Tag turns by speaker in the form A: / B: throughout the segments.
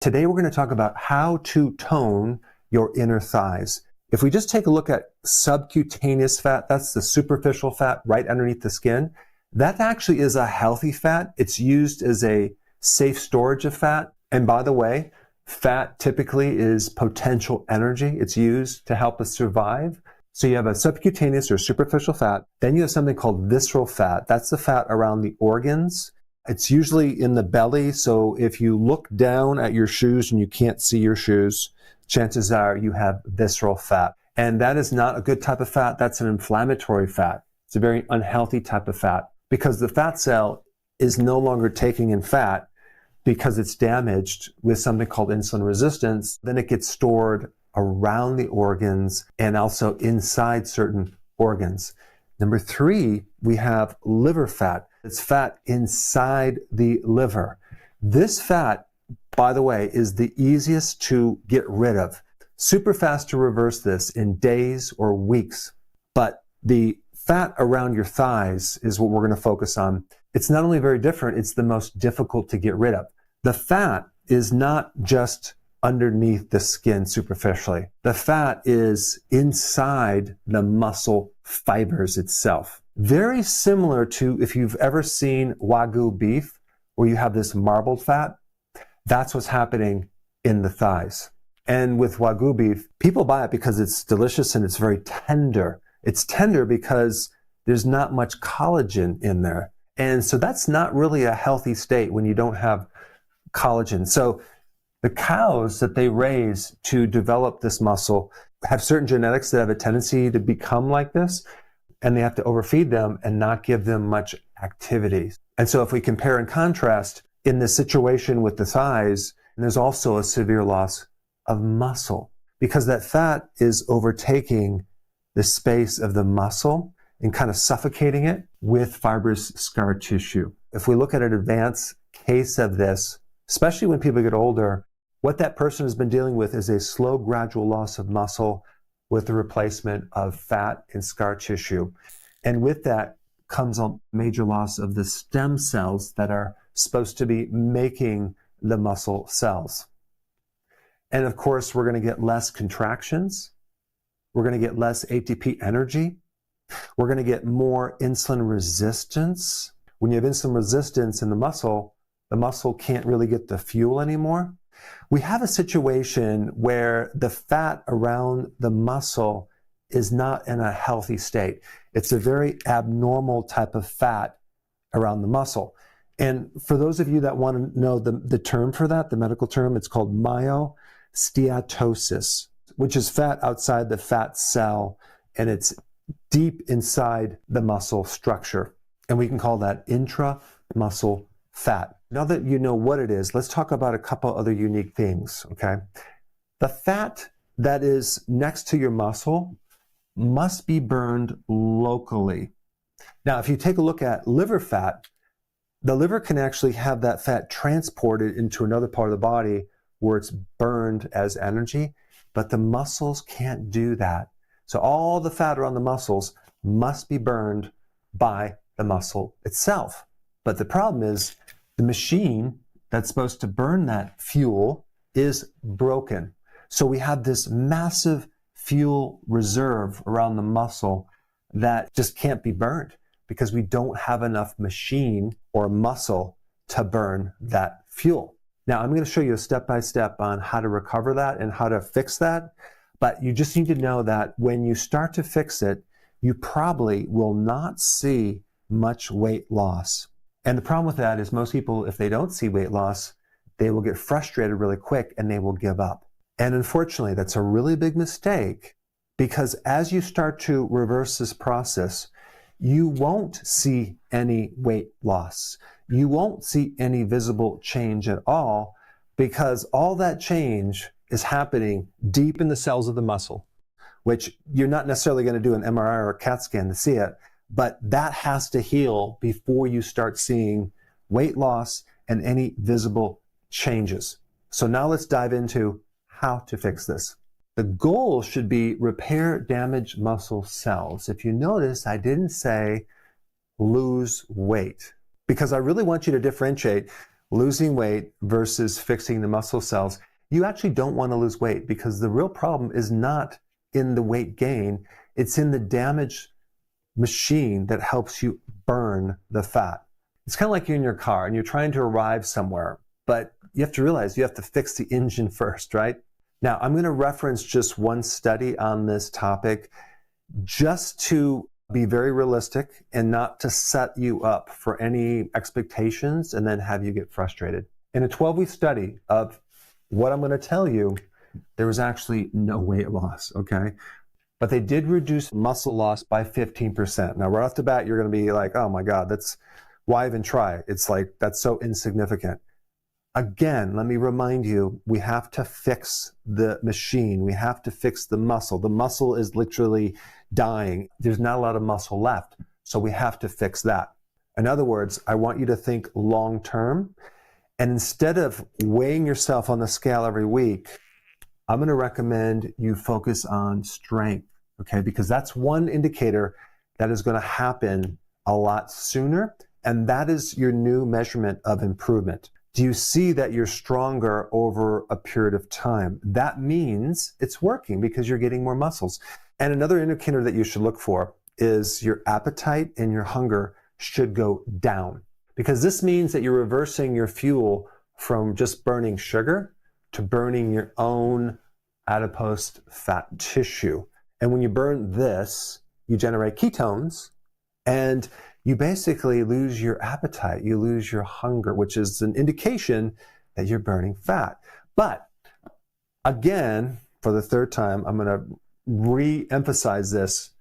A: Today we're going to talk about how to tone your inner thighs. If we just take a look at subcutaneous fat, that's the superficial fat right underneath the skin, that actually is a healthy fat. It's used as a safe storage of fat. And by the way, fat typically is potential energy. It's used to help us survive. So you have a subcutaneous or superficial fat. Then you have something called visceral fat. That's the fat around the organs. It's usually in the belly. So if you look down at your shoes and you can't see your shoes, chances are you have visceral fat. And that is not a good type of fat. That's an inflammatory fat. It's a very unhealthy type of fat because the fat cell is no longer taking in fat because it's damaged with something called insulin resistance. Then it gets stored around the organs and also inside certain organs. Number 3, we have liver fat. It's fat inside the liver. This fat, by the way, is the easiest to get rid of. Super fast to reverse this in days or weeks. But the fat around your thighs is what we're going to focus on. It's not only very different, it's the most difficult to get rid of. The fat is not just underneath the skin superficially. The fat is inside the muscle fibers itself. Very similar to if you've ever seen Wagyu beef, where you have this marbled fat. That's what's happening in the thighs. And with Wagyu beef, people buy it because it's delicious and it's very tender. It's tender because there's not much collagen in there. And so that's not really a healthy state when you don't have collagen. So the cows that they raise to develop this muscle have certain genetics that have a tendency to become like this, and they have to overfeed them and not give them much activity. And so if we compare and contrast in this situation with the thighs, there's also a severe loss of muscle because that fat is overtaking the space of the muscle and kind of suffocating it with fibrous scar tissue. If we look at an advanced case of this, especially when people get older, what that person has been dealing with is a slow, gradual loss of muscle with the replacement of fat and scar tissue. And with that comes a major loss of the stem cells that are supposed to be making the muscle cells. And of course, we're going to get less contractions. We're going to get less ATP energy. We're going to get more insulin resistance. When you have insulin resistance in the muscle can't really get the fuel anymore. We have a situation where the fat around the muscle is not in a healthy state. It's a very abnormal type of fat around the muscle. And for those of you that want to know the term for that, the medical term, it's called myosteatosis, which is fat outside the fat cell, and it's deep inside the muscle structure. And we can call that intramuscle fat. Now that you know what it is, let's talk about a couple other unique things, okay? The fat that is next to your muscle must be burned locally. Now, if you take a look at liver fat, the liver can actually have that fat transported into another part of the body where it's burned as energy, but the muscles can't do that. So all the fat around the muscles must be burned by the muscle itself. But the problem is the machine that's supposed to burn that fuel is broken. So we have this massive fuel reserve around the muscle that just can't be burned because we don't have enough machine or muscle to burn that fuel. Now, I'm going to show you a step-by-step on how to recover that and how to fix that. But you just need to know that when you start to fix it, you probably will not see much weight loss. And the problem with that is most people, if they don't see weight loss, they will get frustrated really quick and they will give up. And unfortunately, that's a really big mistake because as you start to reverse this process, you won't see any weight loss. You won't see any visible change at all because all that change is happening deep in the cells of the muscle, which you're not necessarily going to do an MRI or a CAT scan to see it, but that has to heal before you start seeing weight loss and any visible changes. So now let's dive into how to fix this. The goal should be repair damaged muscle cells. If you notice, I didn't say lose weight because I really want you to differentiate losing weight versus fixing the muscle cells, you actually don't want to lose weight because the real problem is not in the weight gain, it's in the damage machine that helps you burn the fat. It's kind of like you're in your car and you're trying to arrive somewhere, but you have to realize you have to fix the engine first, right? Now, I'm going to reference just one study on this topic just to be very realistic and not to set you up for any expectations and then have you get frustrated. In a 12-week study of what I'm going to tell you, there was actually no weight loss, okay? But they did reduce muscle loss by 15%. Now, right off the bat, you're going to be like, oh my God, why even try? It's like, that's so insignificant. Again, let me remind you, we have to fix the machine. We have to fix the muscle. The muscle is literally dying. There's not a lot of muscle left. So we have to fix that. In other words, I want you to think long term. And instead of weighing yourself on the scale every week, I'm going to recommend you focus on strength, okay? Because that's one indicator that is going to happen a lot sooner. And that is your new measurement of improvement. Do you see that you're stronger over a period of time? That means it's working because you're getting more muscles. And another indicator that you should look for is your appetite and your hunger should go down, because this means that you're reversing your fuel from just burning sugar to burning your own adipose fat tissue. And when you burn this, you generate ketones and you basically lose your appetite, you lose your hunger, which is an indication that you're burning fat. But again, for the third time, I'm going to re-emphasize this.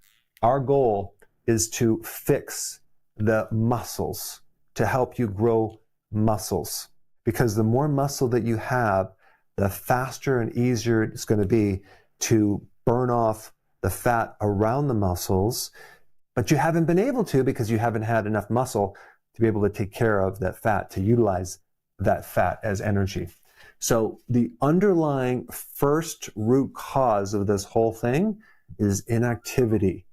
A: Our goal is to fix the muscles, to help you grow muscles. Because the more muscle that you have, the faster and easier it's going to be to burn off the fat around the muscles. But you haven't been able to because you haven't had enough muscle to be able to take care of that fat, to utilize that fat as energy. So the underlying first root cause of this whole thing is inactivity,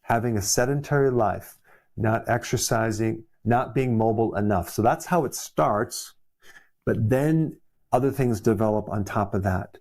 A: having a sedentary life, not exercising, not being mobile enough. So that's how it starts. But then other things develop on top of that.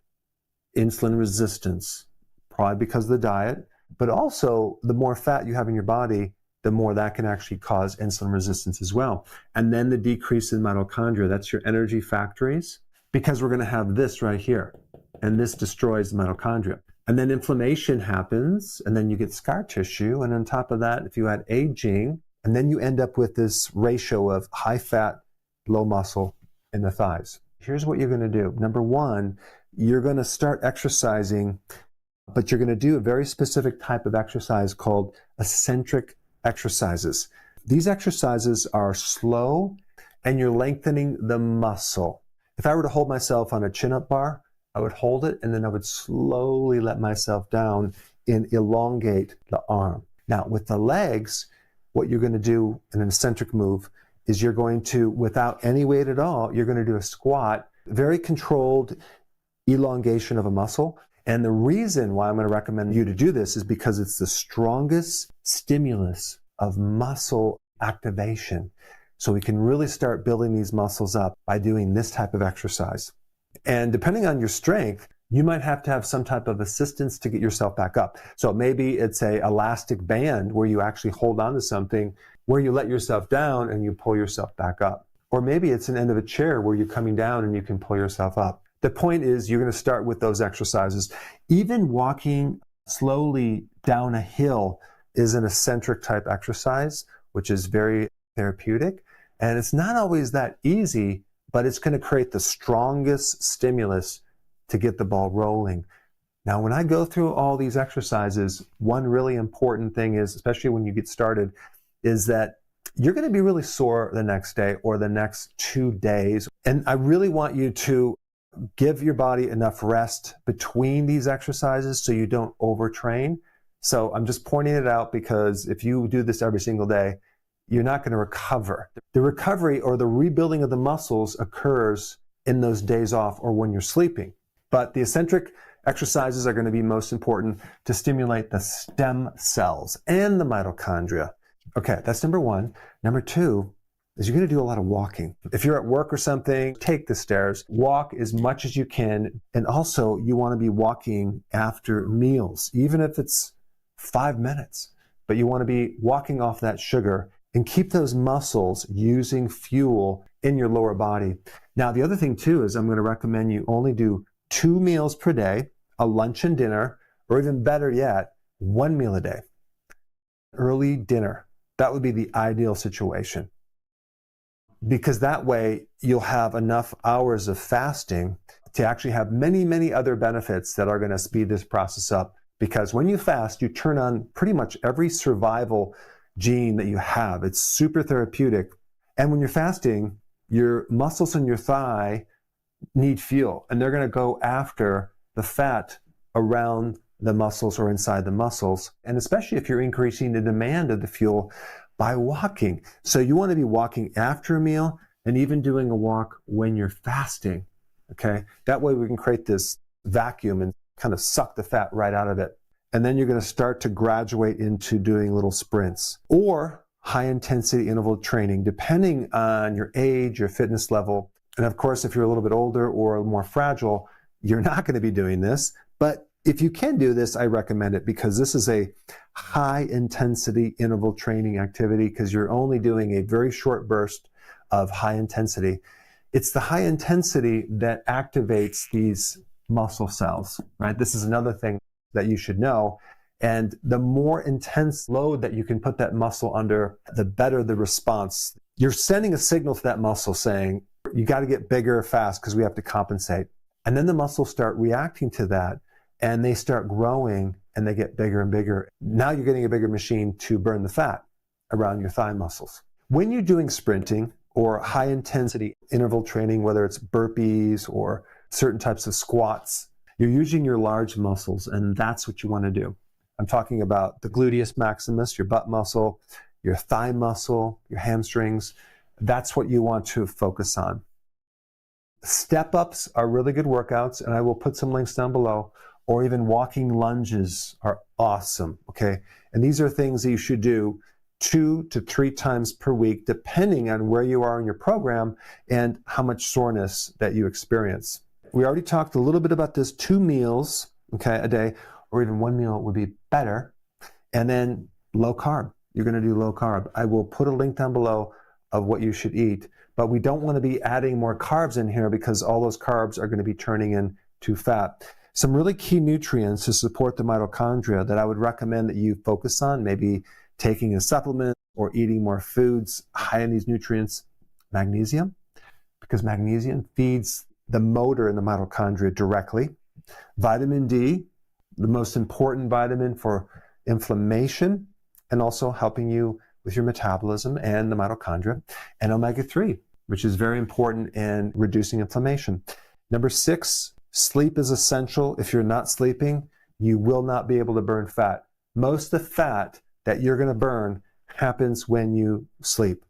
A: Insulin resistance, probably because of the diet. But also, the more fat you have in your body, the more that can actually cause insulin resistance as well. And then the decrease in mitochondria, that's your energy factories, because we're going to have this right here. And this destroys the mitochondria. And then inflammation happens, and then you get scar tissue. And on top of that, if you add aging, and then you end up with this ratio of high fat, low muscle in the thighs. Here's what you're going to do. Number one, you're going to start exercising, but you're going to do a very specific type of exercise called eccentric exercises. These exercises are slow and you're lengthening the muscle. If I were to hold myself on a chin-up bar, I would hold it and then I would slowly let myself down and elongate the arm. Now with the legs, what you're going to do in an eccentric move is you're going to, without any weight at all, you're going to do a squat, very controlled elongation of a muscle. And the reason why I'm going to recommend you to do this is because it's the strongest stimulus of muscle activation. So we can really start building these muscles up by doing this type of exercise. And depending on your strength, you might have to have some type of assistance to get yourself back up. So maybe it's a elastic band where you actually hold on to something, where you let yourself down and you pull yourself back up. Or maybe it's an end of a chair where you're coming down and you can pull yourself up. The point is you're going to start with those exercises. Even walking slowly down a hill is an eccentric type exercise, which is very therapeutic. And it's not always that easy, but it's going to create the strongest stimulus to get the ball rolling. Now, when I go through all these exercises, one really important thing is, especially when you get started, is that you're going to be really sore the next day or the next 2 days. And I really want you to give your body enough rest between these exercises so you don't overtrain. So I'm just pointing it out because if you do this every single day, you're not going to recover. The recovery or the rebuilding of the muscles occurs in those days off or when you're sleeping. But the eccentric exercises are going to be most important to stimulate the stem cells and the mitochondria. Okay, that's number one. Number two, is you're going to do a lot of walking. If you're at work or something, take the stairs, walk as much as you can. And also you want to be walking after meals, even if it's 5 minutes, but you want to be walking off that sugar and keep those muscles using fuel in your lower body. Now, the other thing too is I'm going to recommend you only do 2 meals per day, a lunch and dinner, or even better yet, 1 meal a day. Early dinner. That would be the ideal situation. Because that way you'll have enough hours of fasting to actually have many, many other benefits that are going to speed this process up. Because when you fast, you turn on pretty much every survival gene that you have. It's super therapeutic. And when you're fasting, your muscles in your thigh need fuel, and they're going to go after the fat around the muscles or inside the muscles. And especially if you're increasing the demand of the fuel by walking. So you want to be walking after a meal and even doing a walk when you're fasting. Okay. That way we can create this vacuum and kind of suck the fat right out of it. And then you're going to start to graduate into doing little sprints or high intensity interval training, depending on your age, your fitness level. And of course, if you're a little bit older or more fragile, you're not going to be doing this. But if you can do this, I recommend it because this is a high intensity interval training activity because you're only doing a very short burst of high intensity. It's the high intensity that activates these muscle cells, right? This is another thing that you should know. And the more intense load that you can put that muscle under, the better the response. You're sending a signal to that muscle saying, you got to get bigger fast because we have to compensate. And then the muscles start reacting to that and they start growing and they get bigger and bigger. Now you're getting a bigger machine to burn the fat around your thigh muscles. When you're doing sprinting or high intensity interval training, whether it's burpees or certain types of squats, you're using your large muscles, and that's what you want to do. I'm talking about the gluteus maximus, your butt muscle, your thigh muscle, your hamstrings. That's what you want to focus on. Step-ups are really good workouts, and I will put some links down below, or even walking lunges are awesome, okay? And these are things that you should do 2 to 3 times per week, depending on where you are in your program and how much soreness that you experience. We already talked a little bit about this, 2 meals, okay, a day, or even 1 meal would be better. And then low carb. You're going to do low carb. I will put a link down below of what you should eat, but we don't want to be adding more carbs in here because all those carbs are going to be turning into fat. Some really key nutrients to support the mitochondria that I would recommend that you focus on, maybe taking a supplement or eating more foods high in these nutrients. Magnesium, because magnesium feeds the motor in the mitochondria directly. Vitamin D, the most important vitamin for inflammation and also helping you with your metabolism and the mitochondria. And omega-3, which is very important in reducing inflammation. Number 6, sleep is essential. If you're not sleeping, you will not be able to burn fat. Most of the fat that you're going to burn happens when you sleep.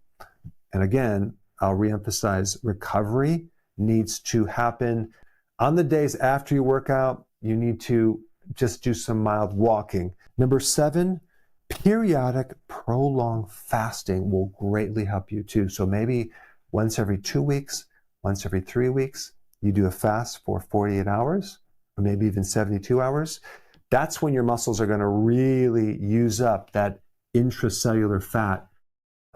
A: And again, I'll reemphasize, recovery needs to happen on the days after you work out. You need to just do some mild walking. Number 7, periodic prolonged fasting will greatly help you too. So maybe once every 2 weeks, once every 3 weeks, you do a fast for 48 hours, or maybe even 72 hours. That's when your muscles are going to really use up that intracellular fat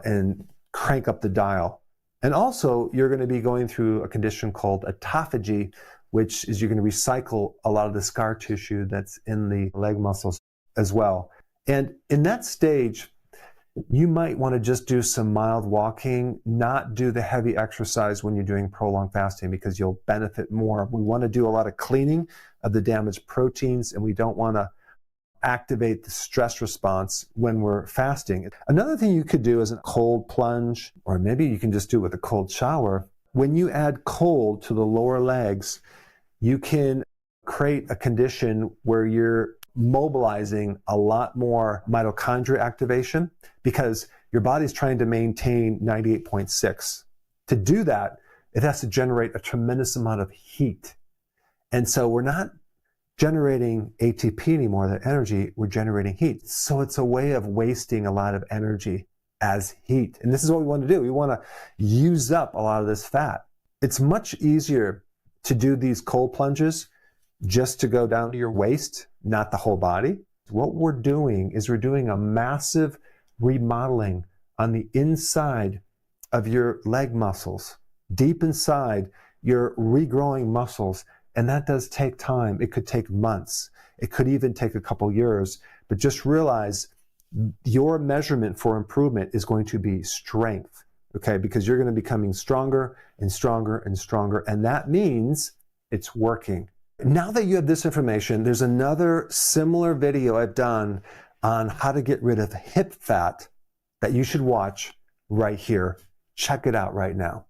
A: and crank up the dial. And also, you're going to be going through a condition called autophagy, which is you're going to recycle a lot of the scar tissue that's in the leg muscles as well. And in that stage, you might want to just do some mild walking, not do the heavy exercise when you're doing prolonged fasting because you'll benefit more. We want to do a lot of cleaning of the damaged proteins, and we don't want to activate the stress response when we're fasting. Another thing you could do is a cold plunge, or maybe you can just do it with a cold shower. When you add cold to the lower legs, you can create a condition where you're mobilizing a lot more mitochondria activation because your body's trying to maintain 98.6. To do that, it has to generate a tremendous amount of heat. And so we're not generating ATP anymore, that energy, we're generating heat. So it's a way of wasting a lot of energy. as heat. And this is what we want to do. We want to use up a lot of this fat. It's much easier to do these cold plunges just to go down to your waist, not the whole body. What we're doing is we're doing a massive remodeling on the inside of your leg muscles, deep inside your regrowing muscles. And that does take time. It could take months. It could even take a couple years. But just realize your measurement for improvement is going to be strength, okay? Because you're going to be becoming stronger and stronger and stronger. And that means it's working. Now that you have this information, there's another similar video I've done on how to get rid of hip fat that you should watch right here. Check it out right now.